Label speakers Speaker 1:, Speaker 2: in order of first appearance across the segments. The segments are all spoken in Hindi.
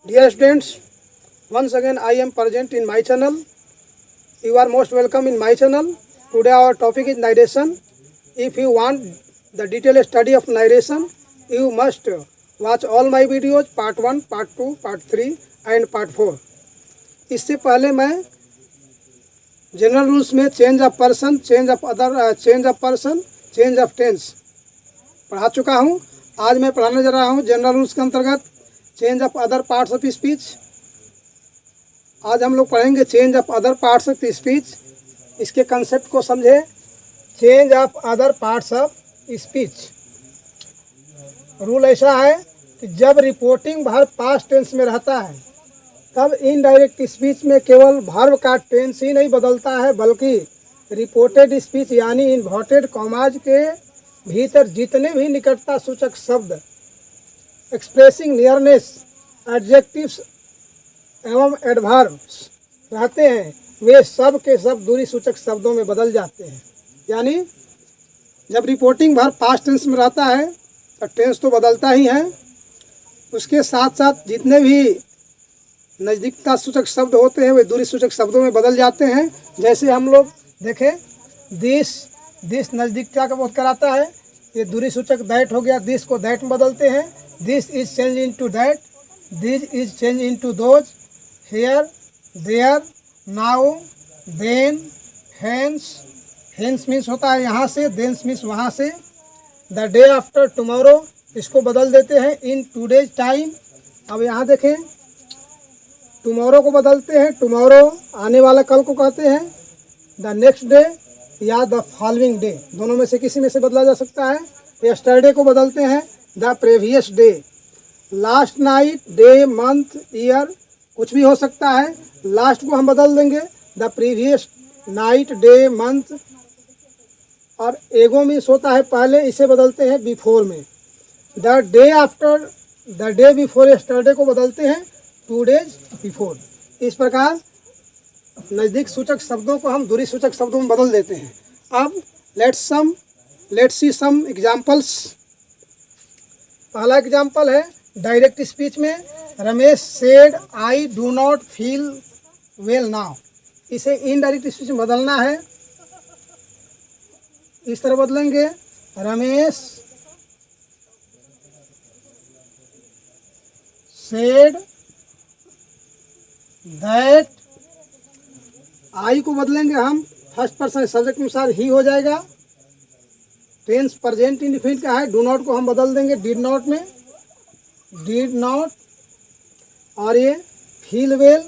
Speaker 1: Dear students, once again I am present in my channel. You are most welcome in my channel. Today our topic is narration. If you want the detailed study of narration, you must watch all my videos part 1, part 2, part 3 and part 4. इससे पहले मैं जनरल रूल्स में change of person, change of person, change of tense पढ़ा चुका हूँ। आज मैं पढ़ाने जा रहा हूँ जनरल रूल्स के अंतर्गत change of other parts of speech. आज हम लोग पढ़ेंगे change of other parts of speech. इसके कंसेप्ट को समझे। Change of other parts of speech rule ऐसा है कि जब रिपोर्टिंग वर्ब पास्ट टेंस में रहता है तब इनडायरेक्ट स्पीच में केवल वर्ब का टेंस ही नहीं बदलता है, बल्कि रिपोर्टेड स्पीच यानी इन्वर्टेड कॉमाज के भीतर जितने भी निकटता सूचक शब्द एक्सप्रेसिंग नियरनेस, एडजेक्टिव्स एवं एडवर्ब्स रहते हैं वे सब के सब दूरी सूचक शब्दों में बदल जाते हैं। यानी जब रिपोर्टिंग वर्ब पास्ट टेंस में रहता है तो टेंस तो बदलता ही है, उसके साथ साथ जितने भी नज़दीकता सूचक शब्द होते हैं वे दूरी सूचक शब्दों में बदल जाते हैं। जैसे हम लोग देखें, दिस नज़दीकता का बोध कराता है, ये दूरी सूचक दैट हो गया, दिस को दैट में बदलते हैं। This is change into that, this is change into those, here, there, now, then, hence. Hence means होता है यहाँ से, देंस मीन्स वहाँ से। द डे आफ्टर टुमारो इसको बदल देते हैं इन टूडेज टाइम। अब यहाँ देखें, टुमारो को बदलते हैं, टुमारो आने वाला कल को कहते हैं। द नेक्स्ट डे या द फॉलोइंग डे, दोनों में से किसी में से बदला जा सकता है। यस्टरडे को बदलते हैं the previous day. Last night, day, month, year कुछ भी हो सकता है। लास्ट को हम बदल देंगे the previous night, day, month. और एगो मीन्स होता है पहले, इसे बदलते हैं बिफोर में। The day after, the day before yesterday को बदलते हैं 2 days बिफोर। इस प्रकार नज़दीक सूचक शब्दों को हम दूरी सूचक शब्दों में बदल देते हैं। अब लेट्स सी सम एग्जाम्पल्स। पहला एग्जाम्पल है डायरेक्ट स्पीच में, Ramesh said I do not feel well now. इसे इनडायरेक्ट स्पीच में बदलना है। इस तरह बदलेंगे, रमेश सेड दैट। आई को बदलेंगे हम फर्स्ट पर्सन सब्जेक्ट अनुसार ही हो जाएगा। टेंस प्रेजेंट इंडेफिनिट का है। डू नॉट को हम बदल देंगे डिड नॉट में, डिड नॉट। और ये फील वेल,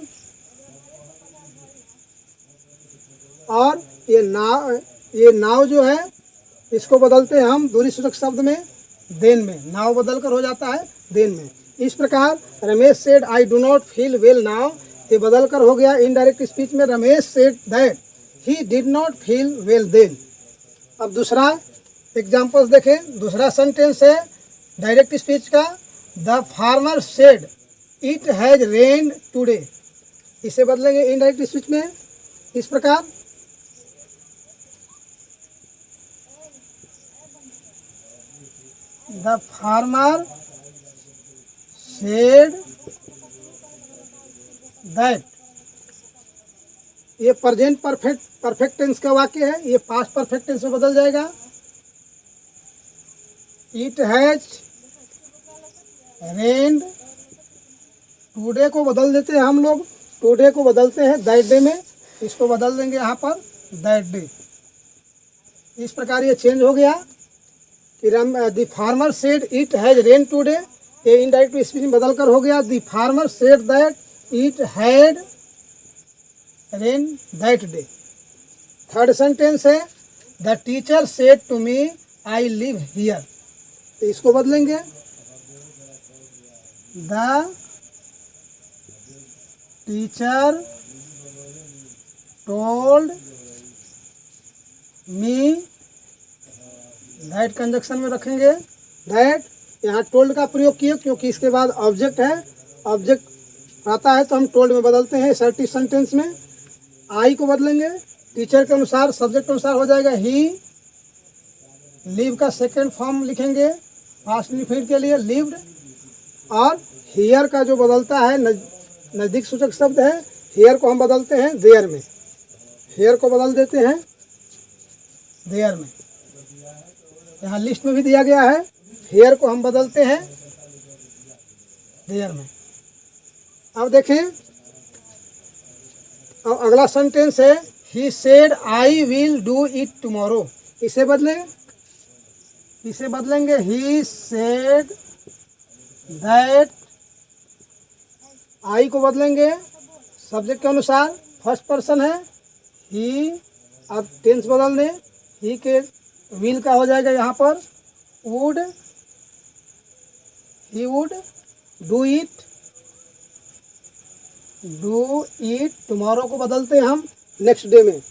Speaker 1: और ये नाव जो है इसको बदलते हैं हम दूरी सूचक शब्द में देन में। नाव बदल कर हो जाता है देन में। इस प्रकार Ramesh said I do not feel well now, ये बदल कर हो गया इनडायरेक्ट स्पीच में Ramesh said that he did not feel well then. अब दूसरा एग्जाम्पल्स देखें। दूसरा सेंटेंस है डायरेक्ट स्पीच का, the farmer said it has rained today. इसे बदलेंगे इनडायरेक्ट स्पीच में इस प्रकार, द फार्मर सेड दैट। ये प्रेजेंट परफेक्ट टेंस का वाक्य है, ये पास्ट परफेक्ट टेंस में बदल जाएगा। इट हैज रेन्ड, टुडे को बदल देते हैं हम लोग, टुडे को बदलते हैं दैट डे में, इसको बदल देंगे यहाँ पर दैट डे। इस प्रकार ये चेंज हो गया कि the farmer said it has rained today, ये इनडायरेक्ट स्पीच में बदल कर हो गया the farmer said that it had rain that day. Third sentence है the teacher said to me I live here, तो इसको बदलेंगे the teacher told me, that conjunction में रखेंगे दैट। यहाँ टोल्ड का प्रयोग किए क्योंकि इसके बाद ऑब्जेक्ट है, ऑब्जेक्ट आता है तो हम टोल्ड में बदलते हैं असर्टिव सेंटेंस में। आई को बदलेंगे टीचर के अनुसार, सब्जेक्ट के अनुसार हो जाएगा ही। लिव का सेकंड फॉर्म लिखेंगे पास्ट इंडेफिनिट के लिए लिव्ड, और हियर का जो बदलता है नज़दीक सूचक शब्द है, हियर को हम बदलते हैं देयर में, हियर को बदल देते हैं देयर में। यहाँ लिस्ट में भी दिया गया है, हियर को हम बदलते हैं देयर में। अब देखें, अब अगला सेंटेंस है he said I will do it tomorrow. इसे बदलेंगे ही सेड दैट, आई को बदलेंगे सब्जेक्ट के अनुसार, फर्स्ट पर्सन है ही। अब टेंस बदल दें, ही के विल का हो जाएगा यहाँ पर would, he would do it tomorrow को बदलते हैं हम नेक्स्ट डे में।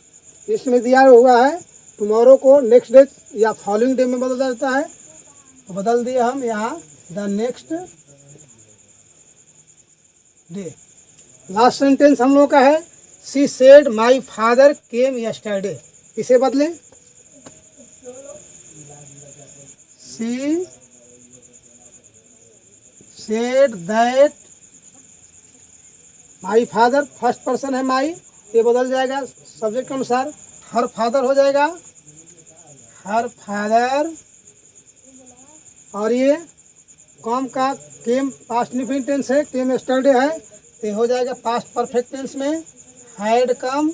Speaker 1: इसमें दिया हुआ है टुमारो को नेक्स्ट डे या फॉलोइंग डे में बदल जाता है, तो बदल दिए हम यहाँ the next day. Last sentence हम लोग का है she said my father came yesterday. इसे बदलें, she said that my father, first person है माई, ये बदल जाएगा सब्जेक्ट के अनुसार, हर फादर हो जाएगा हर फादर। और ये कम का केम पास्ट इंडेफिनिट टेंस है, केम यस्टरडे है, ये हो जाएगा पास्ट परफेक्ट टेंस में हैड कम।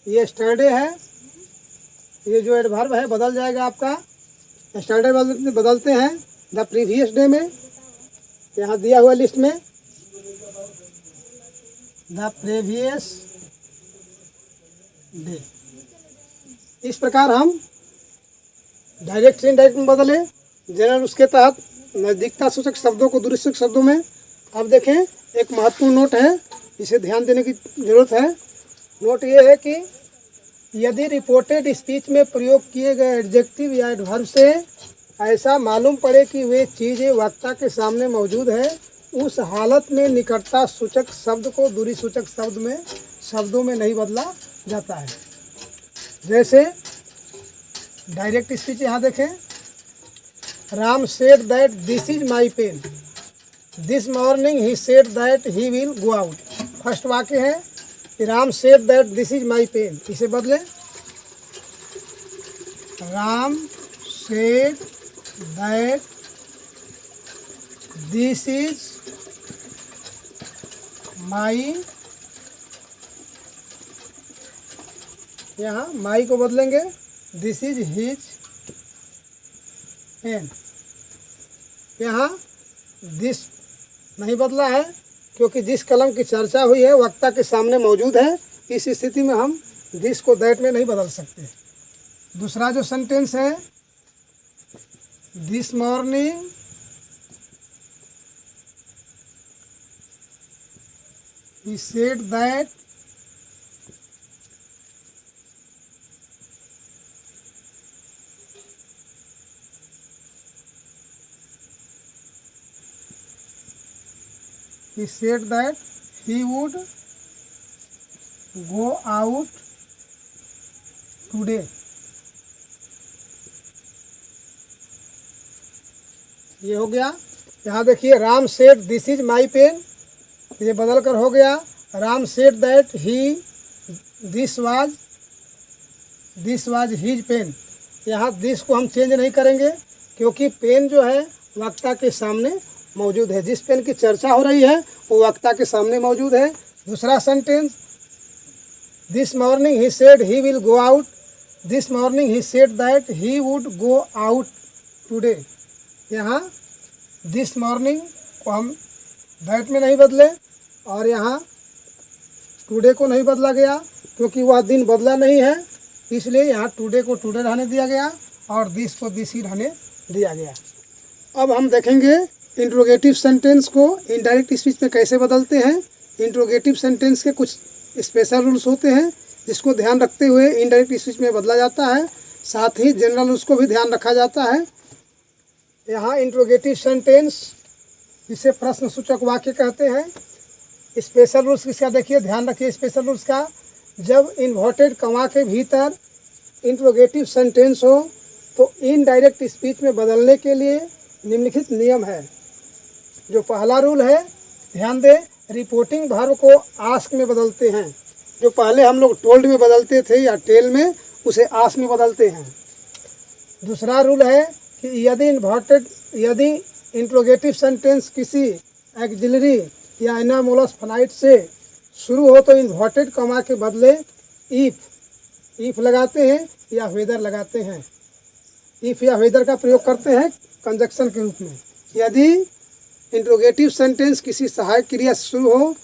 Speaker 1: ये यस्टरडे है, ये जो एडवर्ब है बदल जाएगा आपका, यस्टरडे बदलते हैं द प्रीवियस डे में, यहाँ दिया हुआ लिस्ट में द प्रीवियस डे। इस प्रकार हम डायरेक्ट से इनडायरेक्ट में बदले जनरल उसके तहत नज़दीकता सूचक शब्दों को दूरी सूचक शब्दों में। अब देखें, एक महत्वपूर्ण नोट है, इसे ध्यान देने की जरूरत है। नोट ये है कि यदि रिपोर्टेड स्पीच में प्रयोग किए गए एडजेक्टिव या एडवर्ब से ऐसा मालूम पड़े कि वे चीज़ें वक्ता के सामने मौजूद है, उस हालत में निकटता सूचक शब्द को दूरी सूचक शब्दों में नहीं बदला जाता है। जैसे डायरेक्ट स्पीच यहाँ देखें, Ram said that this is my pen, this morning he said that he will go out. First वाक्य है कि Ram said that this is my pen, इसे बदलें Ram said that this is my, यहाँ माई को बदलेंगे दिस इज हिज पेन। यहाँ दिस नहीं बदला है क्योंकि जिस कलम की चर्चा हुई है वक्ता के सामने मौजूद है, इस स्थिति में हम दिस को दैट में नहीं बदल सकते। दूसरा जो सेंटेंस है this morning he said that he would go out today। ये हो गया। यहाँ देखिए Ram said this is my pen, ये बदल कर हो गया Ram said that he this was his pen. यहाँ दिस को हम चेंज नहीं करेंगे क्योंकि पेन जो है वक्ता के सामने मौजूद है, जिस पेन की चर्चा हो रही है वो वक्ता के सामने मौजूद है। दूसरा sentence this morning he said he will go out, this morning he said that he would go out today. यहाँ दिस मॉर्निंग को हम दैट में नहीं बदले और यहाँ टुडे को नहीं बदला गया क्योंकि वह दिन बदला नहीं है, इसलिए यहाँ टुडे को टुडे रहने दिया गया और दिस को दिस ही रहने दिया गया। अब हम देखेंगे इंट्रोगेटिव सेंटेंस को इनडायरेक्ट स्पीच में कैसे बदलते हैं। इंट्रोगेटिव सेंटेंस के कुछ स्पेशल रूल्स होते हैं जिसको ध्यान रखते हुए इनडायरेक्ट स्पीच में बदला जाता है, साथ ही जनरल उसको भी ध्यान रखा जाता है। यहाँ इंट्रोगेटिव सेंटेंस जिसे प्रश्न सूचक वाक्य कहते हैं। स्पेशल रूल्स किसका देखिए, ध्यान रखिए स्पेशल रूल्स का। जब इन्वर्टेड कमा के भीतर इंट्रोगेटिव सेंटेंस हो तो इनडायरेक्ट स्पीच में बदलने के लिए निम्नलिखित नियम है। जो पहला रूल है, ध्यान दें, रिपोर्टिंग वर्ब को आस्क में बदलते हैं। जो पहले हम लोग टोल्ड में बदलते थे या टेल में, उसे आस्क में बदलते हैं। दूसरा रूल है कि यदि इंट्रोगेटिव सेंटेंस किसी एक्सिलरी या एनामोलस फाइनाइट से शुरू हो तो इन्वर्टेड कॉमा के बदले इफ लगाते हैं या वेदर लगाते हैं। इफ या वेदर का प्रयोग करते हैं कंजक्शन के रूप में। यदि इंट्रोगेटिव सेंटेंस किसी सहायक क्रिया से शुरू हो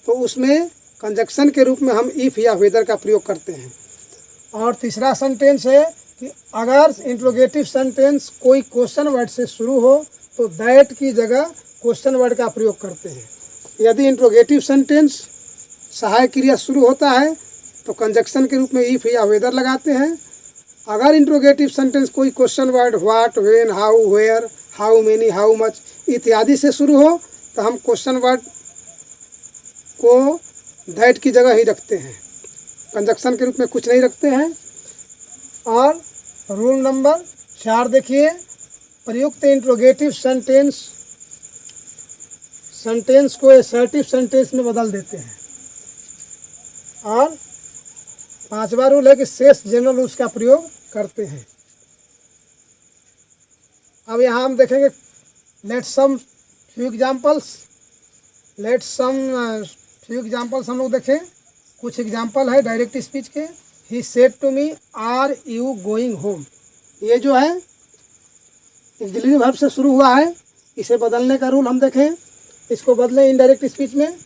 Speaker 1: तो उसमें कंजक्शन के रूप में हम इफ या वेदर का प्रयोग करते हैं। और तीसरा सेंटेंस है कि अगर इंट्रोगेटिव सेंटेंस कोई क्वेश्चन वर्ड से शुरू हो तो दैट की जगह क्वेश्चन वर्ड का प्रयोग करते हैं। यदि इंट्रोगेटिव सेंटेंस सहायक क्रिया शुरू होता है तो कंजक्शन के रूप में इफ या वेदर लगाते हैं। अगर इंट्रोगेटिव सेंटेंस कोई question word what, when, how, where, how many, how much इत्यादि से शुरू हो तो हम क्वेश्चन वर्ड को दैट की जगह ही रखते हैं, कंजक्शन के रूप में कुछ नहीं रखते हैं। और रूल नंबर 4 देखिए, प्रयुक्त इंट्रोगेटिव सेंटेंस को असर्टिव सेंटेंस में बदल देते हैं। और 5वां रूल है कि शेष जनरल रूल्स का प्रयोग करते हैं। अब यहाँ हम देखेंगे लेट्स सम फ्यू एग्जाम्पल्स हम लोग देखें। कुछ एग्जाम्पल है डायरेक्ट स्पीच के। He said to me are you going home. ये जो है ऑक्सिलरी वर्ब से शुरू हुआ है, इसे बदलने का रूल हम देखें। इसको बदलें इनडायरेक्ट स्पीच में,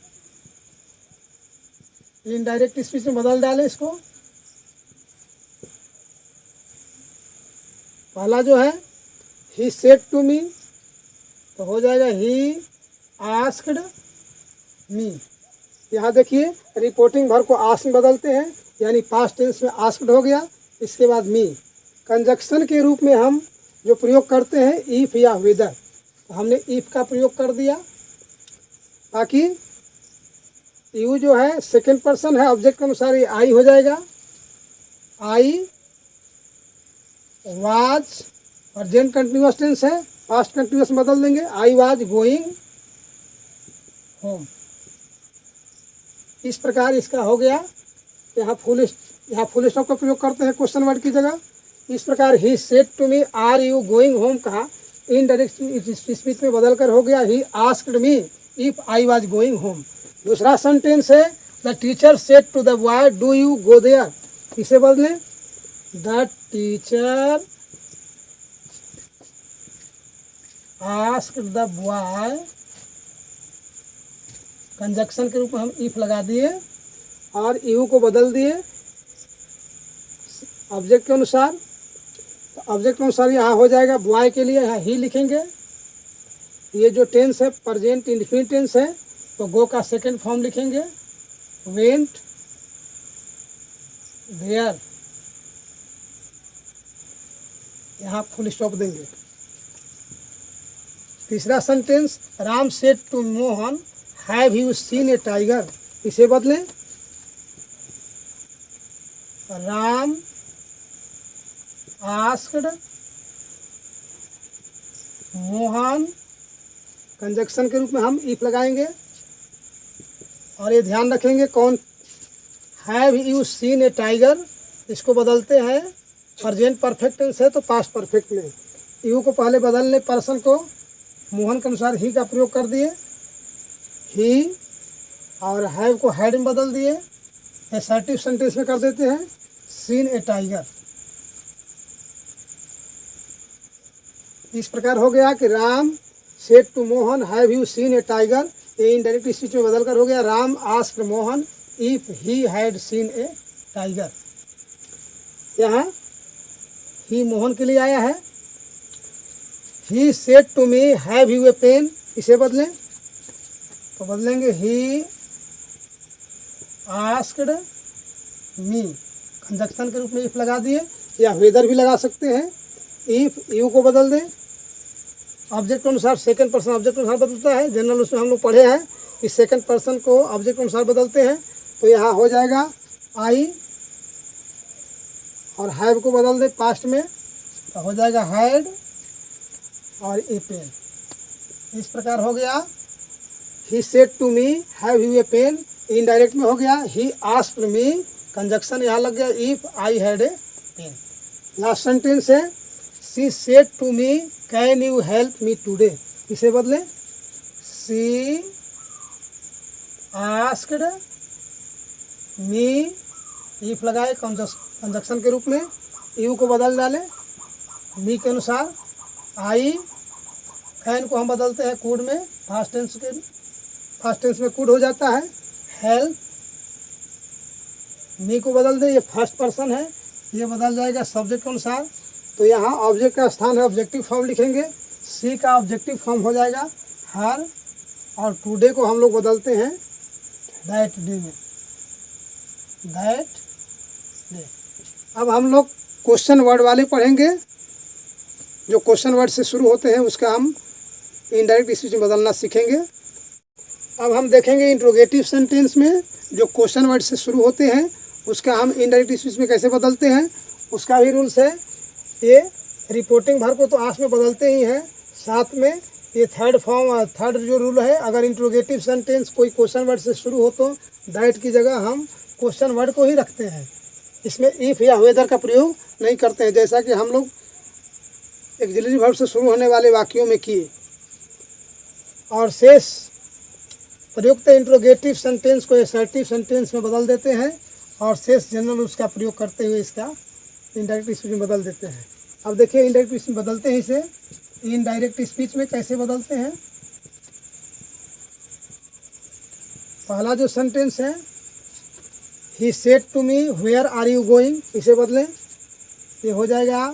Speaker 1: इनडायरेक्ट स्पीच में बदल डालें इसको। पहला जो है ही सेड टू मी तो हो जाएगा ही आस्क्ड मी। यहाँ देखिए रिपोर्टिंग वर्ब को आस्क में बदलते हैं, यानी पास्ट टेंस में आस्क्ड हो गया, इसके बाद मी। कंजक्शन के रूप में हम जो प्रयोग करते हैं इफ या वेदर, तो हमने इफ का प्रयोग कर दिया। बाकी यू जो है सेकंड पर्सन है, ऑब्जेक्ट के अनुसार ये आई हो जाएगा। I was present continuous tense है, पास्ट कंटिन्यूअस में बदल देंगे, आई वाज गोइंग होम। इस प्रकार इसका हो गया। यहाँ फुल स्टॉप का प्रयोग करते हैं क्वेश्चन वर्ड की जगह। इस प्रकार he said to me are you going home कहा, इनडायरेक्ट स्पीच में बदल कर हो गया he asked me if I was going home. दूसरा सेंटेंस है the teacher said to the boy do you go there. इसे बदलें the teacher asked the boy, conjunction के रूप में हम इफ लगा दिए और यू को बदल दिए ऑब्जेक्ट के अनुसार। तो ऑब्जेक्ट के अनुसार यहाँ हो जाएगा बॉय के लिए यहाँ ही लिखेंगे। ये जो टेंस है प्रेजेंट इंडेफिनिट टेंस है, तो गो का सेकंड फॉर्म लिखेंगे वेंट देयर, यहाँ फुल स्टॉप देंगे। तीसरा sentence Ram said to Mohan have you seen a tiger. इसे बदलें राम आस्क्ड मोहन, कंजक्शन के रूप में हम इफ लगाएंगे। और ये ध्यान रखेंगे कौन, have you seen a tiger, इसको बदलते हैं प्रेजेंट परफेक्ट टेंस है तो पास्ट परफेक्ट में। यू को पहले बदलने पर्सन को मोहन के अनुसार ही का प्रयोग कर दिए, ही, और हैव को हैड में बदल दिए। असर्टिव सेंटेंस में कर देते हैं सीन ए टाइगर। इस प्रकार हो गया कि Ram said to Mohan have you seen a tiger. ये इनडायरेक्ट स्पीच में बदल कर हो गया Ram asked Mohan if he had seen a tiger. यहाँ ही मोहन के लिए आया है। He said to me have you a pen, इसे बदलें तो बदलेंगे ही आस्क्ड मी, कंजक्शन के रूप में इफ लगा दिए, या वेदर भी लगा सकते हैं। इफ यू को बदल दें ऑब्जेक्ट के अनुसार, सेकंड पर्सन ऑब्जेक्ट के अनुसार बदलता है। जनरल उसमें हम लोग पढ़े हैं कि सेकंड पर्सन को ऑब्जेक्ट के अनुसार बदलते हैं। तो यहाँ हो जाएगा आई, और हैव को बदल दे पास्ट में तो हो जाएगा हैड और ए पेन। इस प्रकार हो गया। He said to me have you a pen, indirect में हो गया। ही आस्क्ड मी, कंजक्शन यहाँ लग गया, if I had a pen. Last sentence है she said to me can you help me today, इसे बदले शी आस्क्ड मी, इफ लगाए कंजक्शन के रूप में, यू को बदल डाले मी के अनुसार। आई कैन को हम बदलते हैं कूड में, फास्ट टेंस में कूड हो जाता है। हेल्प मी को बदल दे, ये फर्स्ट पर्सन है, ये बदल जाएगा सब्जेक्ट के अनुसार। तो यहाँ ऑब्जेक्ट का स्थान है, ऑब्जेक्टिव फॉर्म लिखेंगे। सी का ऑब्जेक्टिव फॉर्म हो जाएगा हर, और टुडे को हम लोग बदलते हैं दैट डे में, दैट डे। अब हम लोग क्वेश्चन वर्ड वाले पढ़ेंगे। जो क्वेश्चन वर्ड से शुरू होते हैं उसका हम इनडायरेक्ट स्पीच में बदलना सीखेंगे। अब हम देखेंगे इंट्रोगेटिव सेंटेंस में जो क्वेश्चन वर्ड से शुरू होते हैं उसका हम इनडायरेक्ट स्पीच में कैसे बदलते हैं, उसका भी रूल्स है। ये रिपोर्टिंग वर्ब को तो आस में बदलते ही हैं, साथ में ये थर्ड जो रूल है, अगर इंट्रोगेटिव सेंटेंस कोई क्वेश्चन वर्ड से शुरू हो तो दैट की जगह हम क्वेश्चन वर्ड को ही रखते हैं। इसमें इफ या वेदर का प्रयोग नहीं करते हैं, जैसा कि हम लोग ऑक्सिलरी वर्ब से शुरू होने वाले वाक्यों में किए। और शेष प्रयुक्त इंट्रोगेटिव सेंटेंस को असर्टिव सेंटेंस में बदल देते हैं, और शेष जनरल उसका प्रयोग करते हुए इसका इनडायरेक्ट स्पीच में बदल देते हैं। अब देखिए इनडायरेक्ट स्पीच में बदलते हैं इसे, इनडायरेक्ट स्पीच में कैसे बदलते हैं। पहला जो सेंटेंस है he said to me where are you going, इसे बदलें, ये हो जाएगा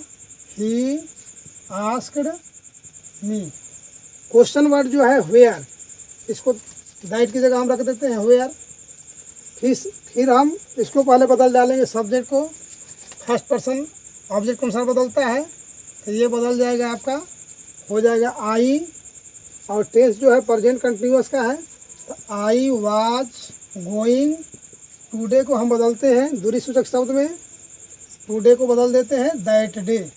Speaker 1: he asked me. Question word जो है वेयर, इसको दैट की जगह हम रख देते हैं वेयर। फिर हम इसको पहले बदल डालेंगे, सब्जेक्ट को फर्स्ट पर्सन ऑब्जेक्ट के अनुसार बदलता है, तो ये बदल जाएगा आपका, हो जाएगा आई, और टेंस जो है प्रेजेंट कंटिन्यूअस का है, तो आई वाज गोइंग। टुडे को हम बदलते हैं दूरी सूचक शब्द में, टुडे को बदल देते हैं दैट डे।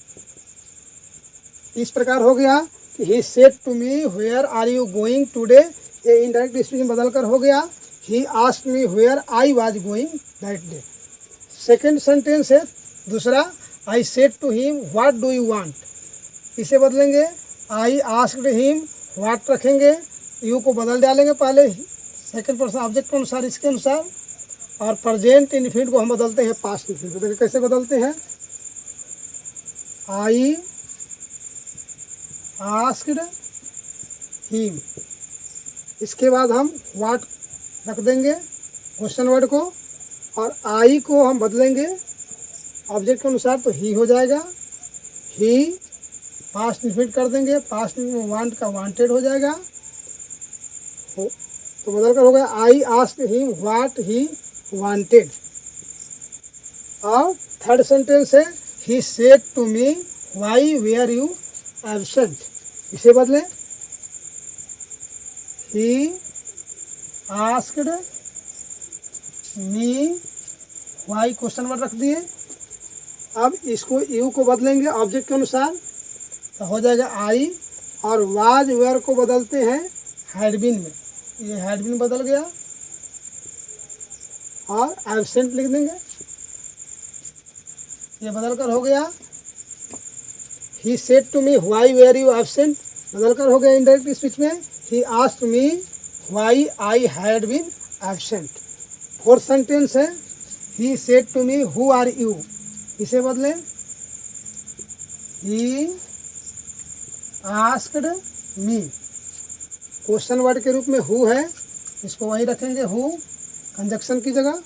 Speaker 1: इस प्रकार हो गया कि he said to me where are you going today, ये इनडायरेक्ट स्पीच में बदल कर हो गया he asked me where I was going that day. Second sentence है दूसरा, I said to him what do you want, इसे बदलेंगे आई आस्क्ड हिम, व्हाट रखेंगे, यू को बदल डालेंगे पहले सेकेंड पर्सन ऑब्जेक्ट के अनुसार, इसके अनुसार। और प्रेजेंट इनफिनिट को हम बदलते हैं पास्ट इनफिनिट। देखिए कैसे बदलते हैं, आई आस्क्ड हिम, इसके बाद हम व्हाट रख देंगे क्वेश्चन वर्ड को, और आई को हम बदलेंगे ऑब्जेक्ट के अनुसार, तो ही हो जाएगा ही, पास्ट इनफिनिट कर देंगे, पास्ट में वांट का वांटेड हो जाएगा, तो बदल कर हो गया I asked him what he wanted. और थर्ड सेंटेंस है he said to me why were you absent, इसे बदलें he asked me why, question word रख दिए। अब इसको यू को बदलेंगे ऑब्जेक्ट के अनुसार, तो हो जाएगा आई, और वाज वेयर को बदलते हैं हैड बीन में, ये हैड बीन बदल गया, और एब्सेंट लिख देंगे, ये बदल कर हो गया he said to me why were you absent, बदल कर हो गया इनडायरेक्ट स्पीच में he asked me why I had been absent. Fourth sentence है he said to me who are you, इसे बदलें he asked me, question word के रूप में हु है, इसको वही रखेंगे हु कंजक्शन की जगह।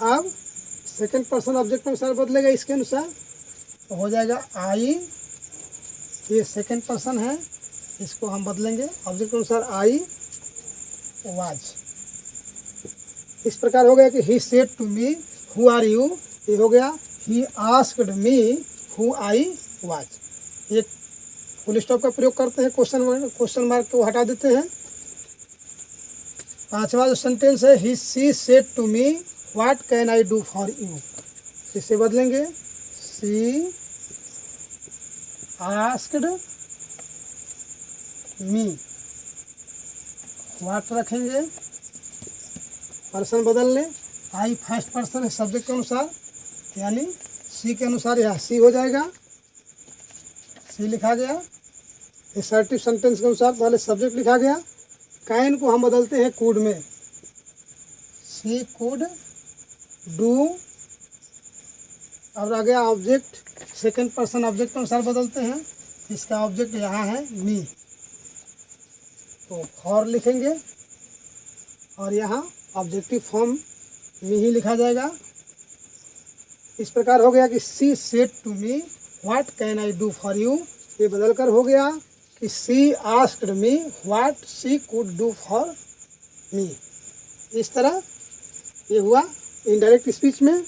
Speaker 1: अब सेकंड पर्सन ऑब्जेक्ट के अनुसार बदलेगा, इसके अनुसार तो हो जाएगा आई, ये सेकंड पर्सन है, इसको हम बदलेंगे ऑब्जेक्ट के अनुसार आई वाज। इस प्रकार हो गया कि he said to me who are you, ये हो गया he asked me who I was. ये फुल स्टॉप का प्रयोग करते हैं, क्वेश्चन मार्क को हटा देते हैं। पांचवा जो सेंटेंस है he she said to me what can I do for you, इसे बदलेंगे सी आस्क्ड मी व्हाट रखेंगे, पर्सन बदल लें, आई फर्स्ट पर्सन है सब्जेक्ट के अनुसार, यानी सी के अनुसार यहाँ सी हो जाएगा, सी लिखा गया। असर्टिव सेंटेंस के अनुसार पहले सब्जेक्ट लिखा गया, कैन को हम बदलते हैं कुड में, सी कुड डू, और आ गया ऑब्जेक्ट, सेकंड पर्सन ऑब्जेक्ट के अनुसार बदलते हैं, इसका ऑब्जेक्ट यहाँ है मी, तो फॉर लिखेंगे और यहाँ ऑब्जेक्टिव फॉर्म मी ही लिखा जाएगा। इस प्रकार हो गया कि she said to me what can I do for you, ये बदल कर हो गया कि she asked me what she could do for me. इस तरह ये हुआ इनडायरेक्ट स्पीच में।